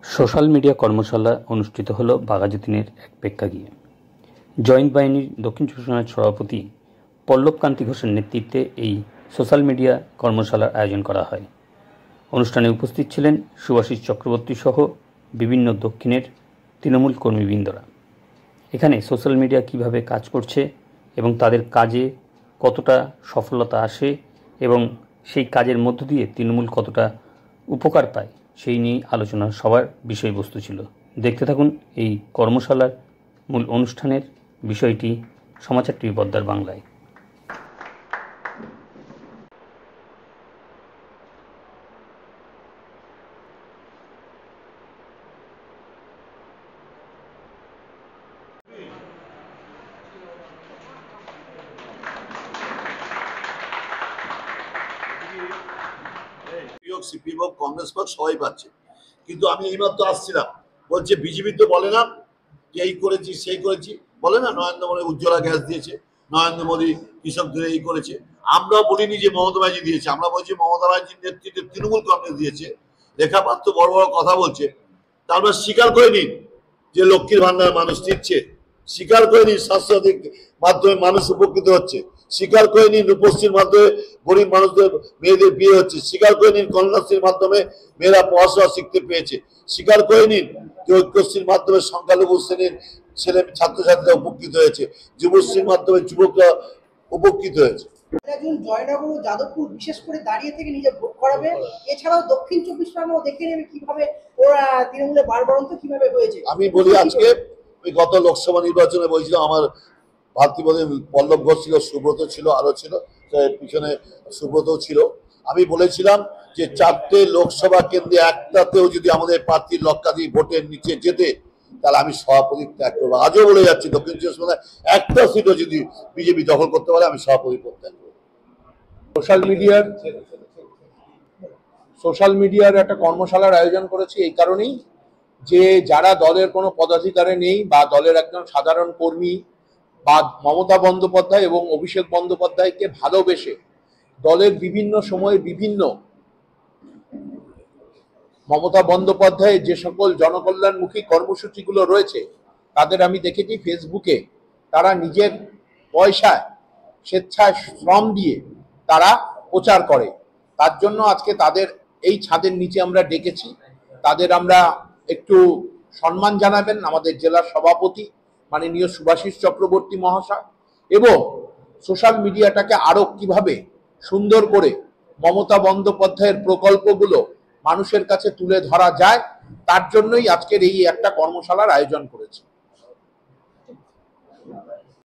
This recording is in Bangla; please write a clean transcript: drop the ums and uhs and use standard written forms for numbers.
সোশ্যাল মিডিয়া কর্মশালা অনুষ্ঠিত হলো বাঘাযতীনের এক প্রেক্ষাগৃহে। জয়েন্ট বাহিনীর দক্ষিণ চব্বিশ পরগনার সভাপতি পল্লব কান্তি ঘোষের নেতৃত্বে এই সোশ্যাল মিডিয়া কর্মশালার আয়োজন করা হয়। অনুষ্ঠানে উপস্থিত ছিলেন শুভাশিস চক্রবর্তী সহ বিভিন্ন দক্ষিণের তৃণমূল কর্মীবৃন্দরা। এখানে সোশ্যাল মিডিয়া কিভাবে কাজ করছে এবং তাদের কাজে কতটা সফলতা আসে এবং সেই কাজের মধ্য দিয়ে তৃণমূল কতটা উপকার পায় সেই নিয়ে আলোচনা সবার বিষয়বস্তু ছিল। দেখতে থাকুন এই কর্মশালার মূল অনুষ্ঠানের বিষয়টি সমাচার টিভি পদ্মার বাংলায়। সিপিএম হোক কংগ্রেস হোক সবাই পাচ্ছে, কিন্তু আমি এইমাত্র আসছিলাম, বলছে বিজেপি তো বলে না যে এই করেছি সেই করেছি, বলে না নরেন্দ্র মোদী উজ্জ্বলা গ্যাস দিয়েছে, নরেন্দ্র মোদী কৃষকদের এই করেছে। আমরা বলিনি যে মমতা ব্যানার্জি দিয়েছে, আমরা বলছি মমতা ব্যানার্জির নেতৃত্বে তৃণমূল কংগ্রেস দিয়েছে। রেখাপাত্র বড় বড় কথা বলছে, তারপর স্বীকার করে নিন যে লক্ষ্মীর ভান্ডার মানুষ দিচ্ছে, স্বীকার করে নিন স্বাস্থ্যসাথীর মাধ্যমে মানুষ উপকৃত হচ্ছে, স্বীকার করে নিন রূপশ্রীর মাধ্যমে গরিব মানুষদের মেয়েদের বিয়ে হচ্ছে, স্বীকার করে নিন কন্যাশ্রীর মাধ্যমে মেয়েরা পড়াশোনা শিখতে পেয়েছে, স্বীকার করে নিন যে ঐক্যশ্রীর মাধ্যমে সংখ্যালঘু শ্রেণীর ছেলে ছাত্রছাত্রীরা উপকৃত হয়েছে, যুবশ্রীর মাধ্যমে যুবকরা উপকৃত হয়েছে। জয়নগর ও যাদবপুর বিশেষ করে দাঁড়িয়ে থেকে নিজে ভোট করাবে, এছাড়াও দক্ষিণ চব্বিশ পরগনাও দেখে নেবে কিভাবে ওরা তৃণমূলের বারবারন্ত কিভাবে হয়েছে। আমি বলি, আজকে ওই গত লোকসভা নির্বাচনে বলছিলাম, আমার ভাতৃপদে পল্লব ঘোষ ছিল, সুব্রত ছিল, আরো ছিল, পিছনে সুব্রতও ছিল। আমি বলেছিলাম যে 4টে লোকসভা কেন্দ্রে একটাতেও যদি আমাদের প্রার্থীর লক্ষাধিক ভোটের নিচে যেতে, তাহলে আমি সভাপতি ত্যাগ করবো। আজও বলে যাচ্ছি, দক্ষিণ চব্বিশ পরগনায় একটা সিটও যদি বিজেপি দখল করতে পারে, আমি সভাপতি পদ ত্যাগ করবো। সোশ্যাল মিডিয়ার একটা কর্মশালার আয়োজন করেছি এই কারণেই যে যারা দলের কোনো পদাধিকারে নেই বা দলের একজন সাধারণ কর্মী বা মমতা বন্দ্যোপাধ্যায় এবং অভিষেক বন্দ্যোপাধ্যায়কে ভালোবেসে দলের বিভিন্ন সময়ে বিভিন্ন মমতা বন্দ্যোপাধ্যায়ের যে সকল জনকল্যাণমুখী কর্মসূচিগুলো রয়েছে, তাদের আমি দেখেছি ফেসবুকে তারা নিজের পয়সায় স্বেচ্ছায় শ্রম দিয়ে তারা প্রচার করে। তার জন্য আজকে তাদের এই ছাদের নিচে আমরা ডেকেছি। তাদের আমরা একটু সম্মান জানাবেন আমাদের জেলার সভাপতি মাননীয় শুভাশিস চক্রবর্তী মহাশয়, এবং সোশ্যাল মিডিয়াটাকে আরো কিভাবে সুন্দর করে মমতা বন্দ্যোপাধ্যায়ের প্রকল্পগুলো মানুষের কাছে তুলে ধরা যায়, তার জন্যই আজকের এই একটা কর্মশালার আয়োজন করেছি।